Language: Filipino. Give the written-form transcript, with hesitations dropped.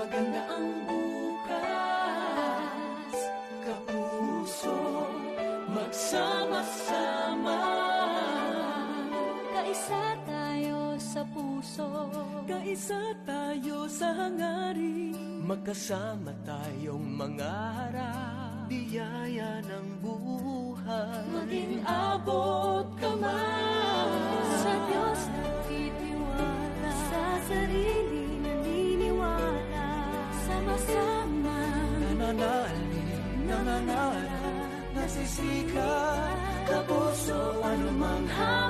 maganda ang bukas. Kapuso, magsama-sama. Kaisa tayo sa puso, Kaisa tayo sa hangarin, magkasama tayong mangarap. Biyaya ng buhay, maging abot kamay. sa Diyos nagtitiwala, sa sarili naniniwala, sama-sama Nananalig, nangangarap, nasisikap. Kapuso, anumang hamon